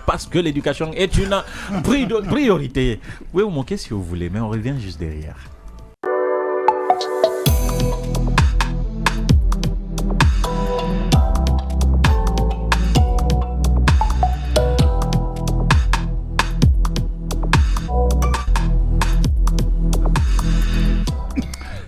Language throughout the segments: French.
Parce que l'éducation est une priorité. Vous pouvez vous moquer si vous voulez, mais on revient juste derrière.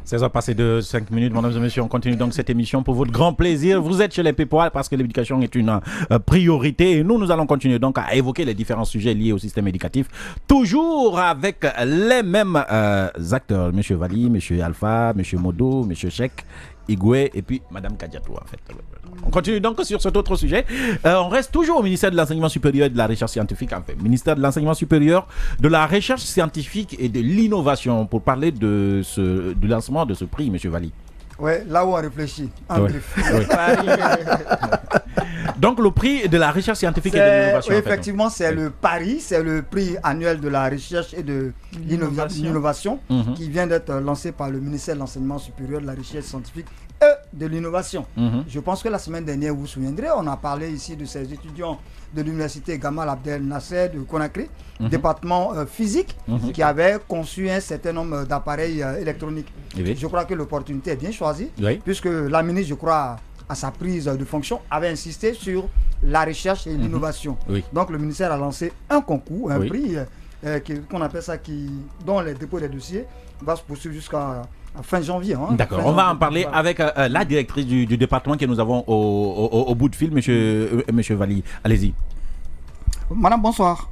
Ça passé de 5 minutes, mesdames et messieurs, on continue donc cette émission pour votre grand plaisir. Vous êtes chez les Pépois parce que l'éducation est une priorité et nous allons continuer donc à évoquer les différents sujets liés au système éducatif, toujours avec les mêmes acteurs, M. Vali, M. Alpha, M. Modo, M. Cheikh, Igwe et puis Mme Kadiatou en fait. On continue donc sur cet autre sujet. On reste toujours au ministère de l'Enseignement supérieur et de la Recherche scientifique, enfin, ministère de l'Enseignement supérieur, de la Recherche scientifique et de l'innovation, pour parler du lancement de ce prix, M. Vali. Oui, là où on réfléchit. Oui. Donc le prix de la recherche scientifique et de l'innovation. Oui, effectivement, c'est le PARI, c'est le prix annuel de la recherche et de l'innovation qui vient d'être lancé par le ministère de l'Enseignement supérieur, de la Recherche scientifique et de l'innovation. Je pense que la semaine dernière, vous vous souviendrez, on a parlé ici de ces étudiants de l'université Gamal Abdel Nasser de Conakry, département physique, qui avait conçu un certain nombre d'appareils électroniques. Je crois que l'opportunité est bien choisie, puisque la ministre, je crois, à sa prise de fonction, avait insisté sur la recherche et l'innovation. Donc le ministère a lancé un concours, un prix qu'on appelle ça, dont les dépôts des dossiers va se poursuivre jusqu'à fin janvier. D'accord, on va en parler avec la directrice du département que nous avons au bout de fil, monsieur Vali. Allez-y. Madame, bonsoir.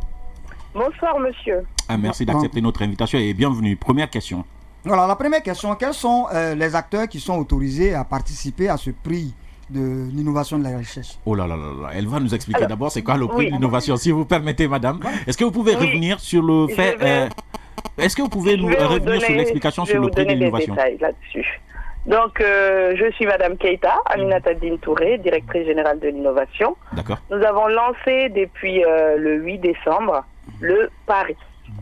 Bonsoir, monsieur. Merci d'accepter notre invitation et bienvenue. Première question. Voilà, la première question, quels sont les acteurs qui sont autorisés à participer à ce prix de l'innovation de la recherche? Oh là là là là, elle va nous expliquer d'abord c'est quoi le prix de l'innovation, si vous permettez, madame. Est-ce que vous pouvez revenir sur le fait... Est-ce que vous pouvez nous revenir sur l'explication sur le prix de l'innovation? Je vais vous donner des détails là-dessus. Donc, je suis Madame Keita, Aminata Dine Touré, directrice générale de l'innovation. D'accord. Nous avons lancé depuis le 8 décembre le PARI.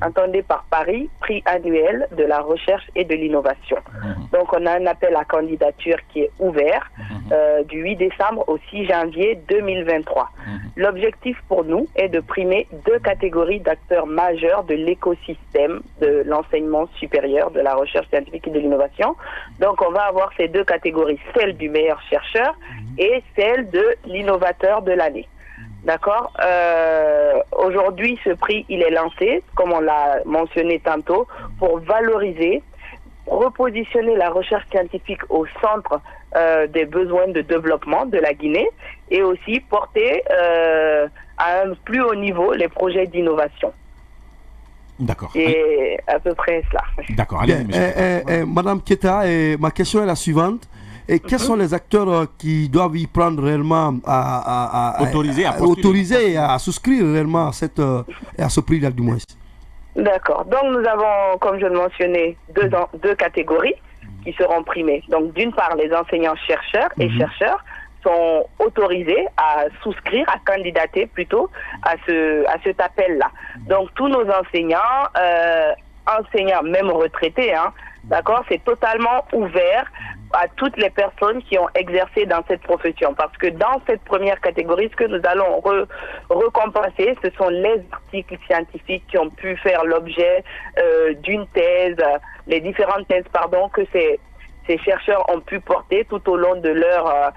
Entendez par PARI, prix annuel de la recherche et de l'innovation. Donc, on a un appel à candidature qui est ouvert du 8 décembre au 6 janvier 2023. L'objectif pour nous est de primer 2 catégories d'acteurs majeurs de l'écosystème de l'enseignement supérieur, de la recherche scientifique et de l'innovation. Donc, on va avoir ces 2 catégories, celle du meilleur chercheur et celle de l'innovateur de l'année. D'accord. Aujourd'hui, ce prix, il est lancé, comme on l'a mentionné tantôt, pour valoriser, repositionner la recherche scientifique au centre des besoins de développement de la Guinée et aussi porter à un plus haut niveau les projets d'innovation. D'accord. Et à peu près cela. D'accord. Allez, Madame Keita, ma question est la suivante. Et quels sont les acteurs qui doivent y prendre réellement autoriser à souscrire réellement à ce prix-là du moins? D'accord. Donc nous avons, comme je le mentionnais, deux catégories qui seront primées. Donc d'une part, les enseignants-chercheurs et chercheurs sont autorisés à souscrire, à candidater plutôt à cet appel-là. Donc tous nos enseignants, même retraités, d'accord, c'est totalement ouvert à toutes les personnes qui ont exercé dans cette profession. Parce que dans cette première catégorie, ce que nous allons récompenser, ce sont les articles scientifiques qui ont pu faire l'objet d'une thèse, les différentes thèses, que ces chercheurs ont pu porter tout au long de leurs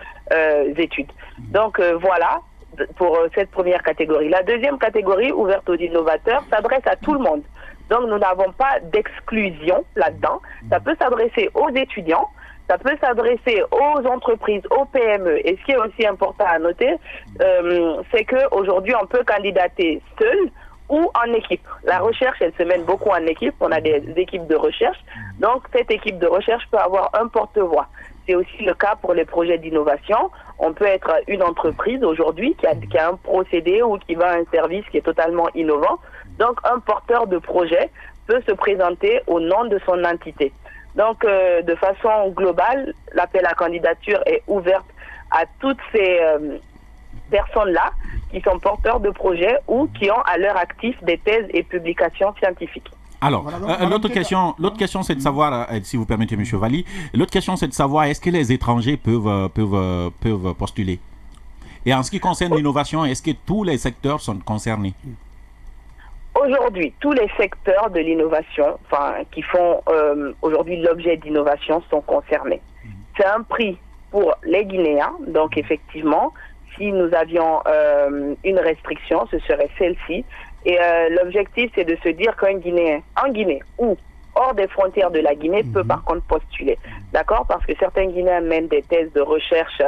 études. Donc voilà pour cette première catégorie. La deuxième catégorie, ouverte aux innovateurs, s'adresse à tout le monde. Donc nous n'avons pas d'exclusion là-dedans. Ça peut s'adresser aux étudiants, ça peut s'adresser aux entreprises, aux PME. Et ce qui est aussi important à noter, c'est qu'aujourd'hui, on peut candidater seul ou en équipe. La recherche, elle se mène beaucoup en équipe. On a des équipes de recherche. Donc, cette équipe de recherche peut avoir un porte-voix. C'est aussi le cas pour les projets d'innovation. On peut être une entreprise aujourd'hui qui a un procédé ou qui vend un service qui est totalement innovant. Donc, un porteur de projet peut se présenter au nom de son entité. Donc, de façon globale, l'appel à candidature est ouvert à toutes ces personnes-là qui sont porteurs de projets ou qui ont à leur actif des thèses et publications scientifiques. Alors, l'autre question, c'est de savoir, si vous permettez, M. Vali, l'autre question, c'est de savoir est-ce que les étrangers peuvent postuler? Et en ce qui concerne l'innovation, est-ce que tous les secteurs sont concernés? Aujourd'hui, tous les secteurs de l'innovation, qui font aujourd'hui l'objet d'innovation, sont concernés. C'est un prix pour les Guinéens, donc effectivement, si nous avions une restriction, ce serait celle-ci. Et l'objectif, c'est de se dire qu'un Guinéen en Guinée ou hors des frontières de la Guinée peut par contre postuler. D'accord? Parce que certains Guinéens mènent des thèses de recherche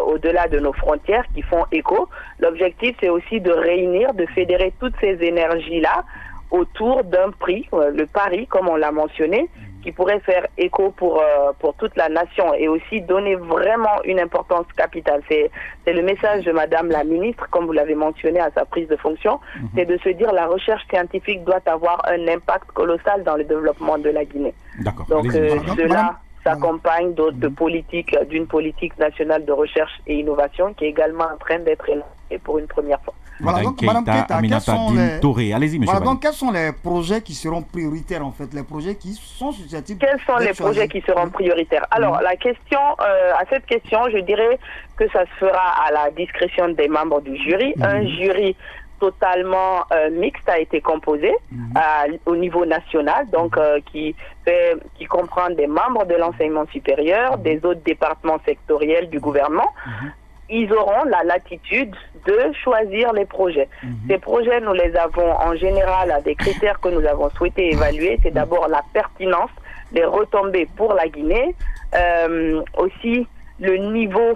au-delà de nos frontières qui font écho. L'objectif, c'est aussi de réunir, de fédérer toutes ces énergies-là autour d'un prix, le pari, comme on l'a mentionné, qui pourrait faire écho pour toute la nation et aussi donner vraiment une importance capitale. C'est le message de Madame la ministre, comme vous l'avez mentionné à sa prise de fonction, c'est de se dire la recherche scientifique doit avoir un impact colossal dans le développement de la Guinée. D'accord. Donc cela s'accompagne d'une politique nationale de recherche et innovation qui est également en train d'être élaborée pour une première fois. Voilà, donc, Madame Keita, quels sont les projets qui seront prioritaires en fait, les projets qui sont susceptibles? Quels sont les projets qui seront prioritaires? Alors, à cette question, je dirais que ça se fera à la discrétion des membres du jury. Un jury totalement mixte a été composé au niveau national, donc qui comprend des membres de l'enseignement supérieur, des autres départements sectoriels du gouvernement. Ils auront la latitude de choisir les projets. Ces projets, nous les avons en général à des critères que nous avons souhaité évaluer. C'est d'abord la pertinence, les retombées pour la Guinée, aussi le niveau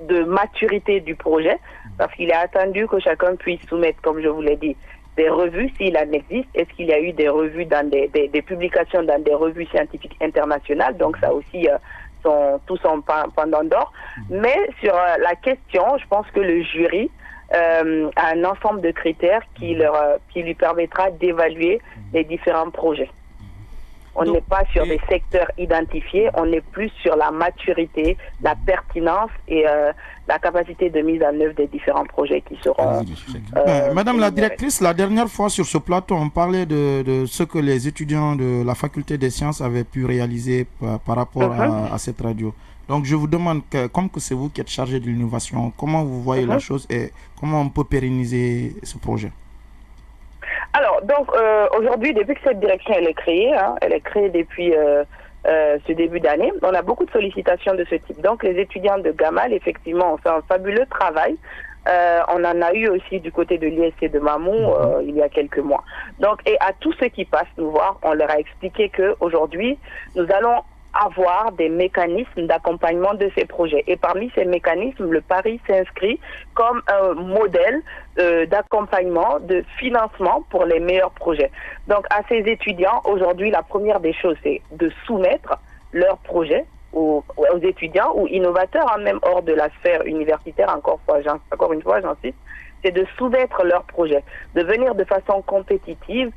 de maturité du projet, parce qu'il est attendu que chacun puisse soumettre, comme je vous l'ai dit, des revues, s'il en existe. Est-ce qu'il y a eu des revues dans des publications dans des revues scientifiques internationales? Donc ça aussi, tout son pendant d'or. Mais sur la question, je pense que le jury a un ensemble de critères qui lui permettra d'évaluer les différents projets. On n'est pas sur des secteurs identifiés, on est plus sur la maturité, la pertinence et la capacité de mise en œuvre des différents projets qui seront... Madame la directrice, la dernière fois sur ce plateau, on parlait de ce que les étudiants de la faculté des sciences avaient pu réaliser par rapport à cette radio. Donc je vous demande, comme que c'est vous qui êtes chargé de l'innovation, comment vous voyez la chose et comment on peut pérenniser ce projet? Alors, donc, aujourd'hui, depuis que cette direction elle est créée depuis ce début d'année, on a beaucoup de sollicitations de ce type. Donc, les étudiants de Gamal, effectivement, ont fait un fabuleux travail. On en a eu aussi du côté de l'ISC de Mamou il y a quelques mois. Donc, et à tous ceux qui passent nous voir, on leur a expliqué qu'aujourd'hui, nous allons avoir des mécanismes d'accompagnement de ces projets. Et parmi ces mécanismes, le pari s'inscrit comme un modèle d'accompagnement, de financement pour les meilleurs projets. Donc, à ces étudiants, aujourd'hui, la première des choses, c'est de soumettre leurs projets aux étudiants ou innovateurs, même hors de la sphère universitaire, encore une fois, j'insiste, c'est de soumettre leurs projets, de venir de façon compétitive,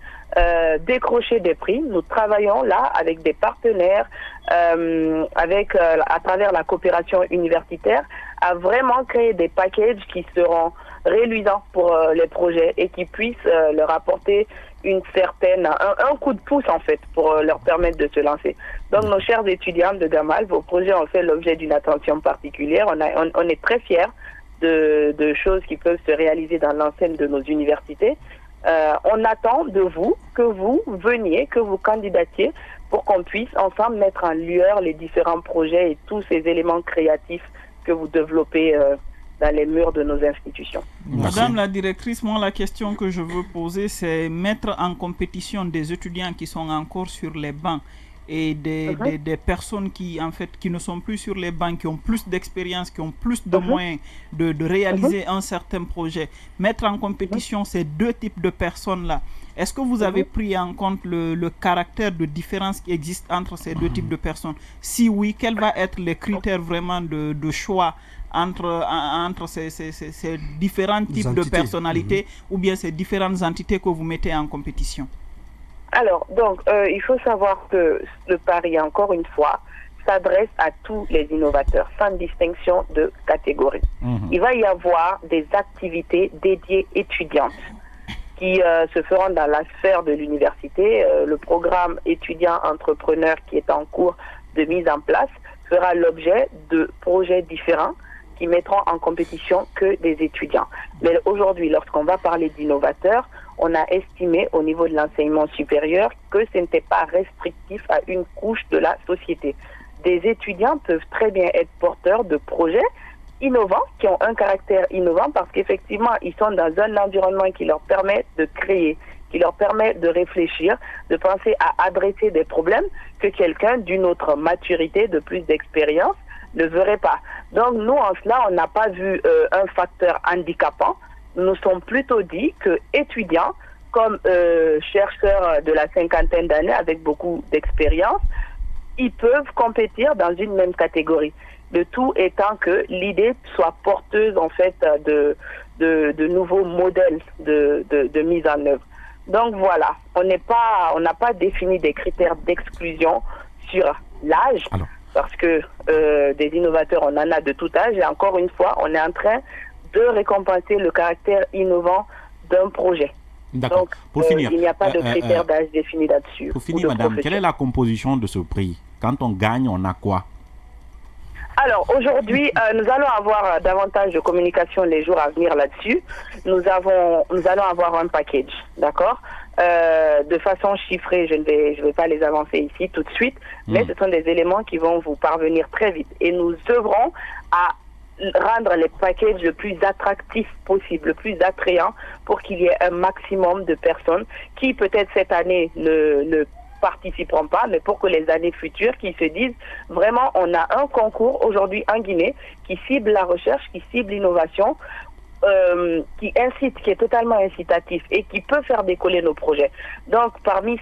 décrocher des prix. Nous travaillons là avec des partenaires, à travers la coopération universitaire, à vraiment créer des packages qui seront réluisants pour les projets et qui puissent leur apporter un coup de pouce en fait pour leur permettre de se lancer. Donc nos chers étudiants de Gamal, vos projets ont fait l'objet d'une attention particulière. On est très fiers de choses qui peuvent se réaliser dans l'enceinte de nos universités. On attend de vous que vous veniez, que vous candidatiez pour qu'on puisse ensemble mettre en lueur les différents projets et tous ces éléments créatifs que vous développez dans les murs de nos institutions. Madame la directrice, moi la question que je veux poser, c'est mettre en compétition des étudiants qui sont encore sur les bancs et des personnes qui ne sont plus sur les bancs, qui ont plus d'expérience, qui ont plus de moyens de réaliser un certain projet. Mettre en compétition ces deux types de personnes-là, est-ce que vous avez pris en compte le caractère de différence qui existe entre ces deux types de personnes? Si oui, quels vont être les critères vraiment de choix entre ces différents types de personnalités ou bien ces différentes entités que vous mettez en compétition? Alors, donc, il faut savoir que le pari, encore une fois, s'adresse à tous les innovateurs, sans distinction de catégorie. Il va y avoir des activités dédiées étudiantes qui se feront dans la sphère de l'université. Le programme étudiant-entrepreneur qui est en cours de mise en place fera l'objet de projets différents qui mettront en compétition que des étudiants. Mais aujourd'hui, lorsqu'on va parler d'innovateurs, on a estimé au niveau de l'enseignement supérieur que ce n'était pas restrictif à une couche de la société. Des étudiants peuvent très bien être porteurs de projets innovants, qui ont un caractère innovant parce qu'effectivement, ils sont dans un environnement qui leur permet de créer, qui leur permet de réfléchir, de penser à adresser des problèmes que quelqu'un d'une autre maturité, de plus d'expérience, ne verrait pas. Donc nous, en cela, on n'a pas vu un facteur handicapant. Nous nous sommes plutôt dit que étudiants, comme chercheurs de la cinquantaine d'années avec beaucoup d'expérience, ils peuvent compétir dans une même catégorie. Le tout étant que l'idée soit porteuse en fait de nouveaux modèles de mise en œuvre. Donc voilà, on n'a pas défini des critères d'exclusion sur l'âge, parce que des innovateurs, on en a de tout âge, et encore une fois, on est en train de récompenser le caractère innovant d'un projet. D'accord. Donc, pour finir, il n'y a pas de critères d'âge définis là-dessus. Pour finir, madame, quelle est la composition de ce prix? Quand on gagne, on a quoi? Alors aujourd'hui, nous allons avoir davantage de communication les jours à venir là-dessus. Nous allons avoir un package, d'accord. De façon chiffrée, je ne vais pas les avancer ici tout de suite, mais ce sont des éléments qui vont vous parvenir très vite. Et nous œuvrons à rendre les packages le plus attractifs possible, le plus attrayant, pour qu'il y ait un maximum de personnes qui peut-être cette année ne participeront pas, mais pour que les années futures qui se disent vraiment on a un concours aujourd'hui en Guinée qui cible la recherche, qui cible l'innovation, qui incite, qui est totalement incitatif et qui peut faire décoller nos projets. Donc parmi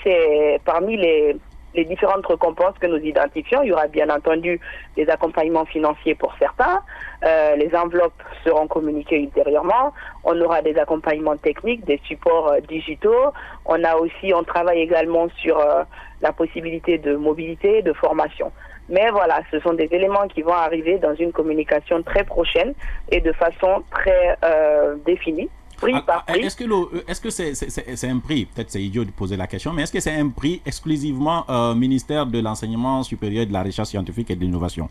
les différentes récompenses que nous identifions, il y aura bien entendu des accompagnements financiers pour certains, les enveloppes seront communiquées ultérieurement, on aura des accompagnements techniques, des supports digitaux, on travaille également sur la possibilité de mobilité, de formation. Mais voilà, ce sont des éléments qui vont arriver dans une communication très prochaine et de façon très définie. Prix par prix. Est-ce que c'est un prix, peut-être c'est idiot de poser la question, mais est-ce que c'est un prix exclusivement ministère de l'enseignement supérieur, de la recherche scientifique et de l'innovation?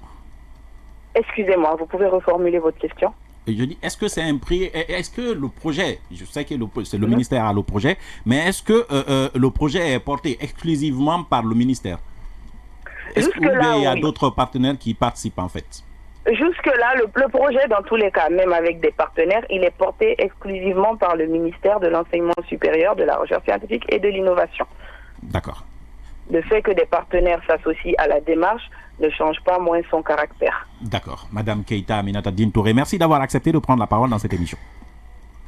Excusez-moi, vous pouvez reformuler votre question? Et je dis, est-ce que c'est un prix, est-ce que le projet, je sais que c'est le ministère a le projet, mais est-ce que le projet est porté exclusivement par le ministère? Est-ce qu'il y a d'autres partenaires qui participent en fait? Jusque-là, le projet, dans tous les cas, même avec des partenaires, il est porté exclusivement par le ministère de l'Enseignement supérieur, de la Recherche scientifique et de l'Innovation. D'accord. Le fait que des partenaires s'associent à la démarche ne change pas moins son caractère. D'accord. Madame Keita Aminata Dine Touré, merci d'avoir accepté de prendre la parole dans cette émission.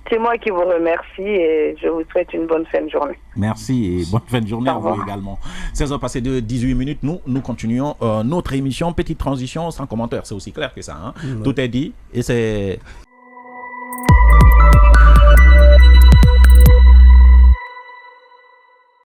C'est moi qui vous remercie et je vous souhaite une bonne fin de journée. Merci et bonne fin de journée à vous également. 16h passées de 18 minutes, nous continuons notre émission. Petite transition sans commentaire, c'est aussi clair que ça. Hein. Tout est dit et c'est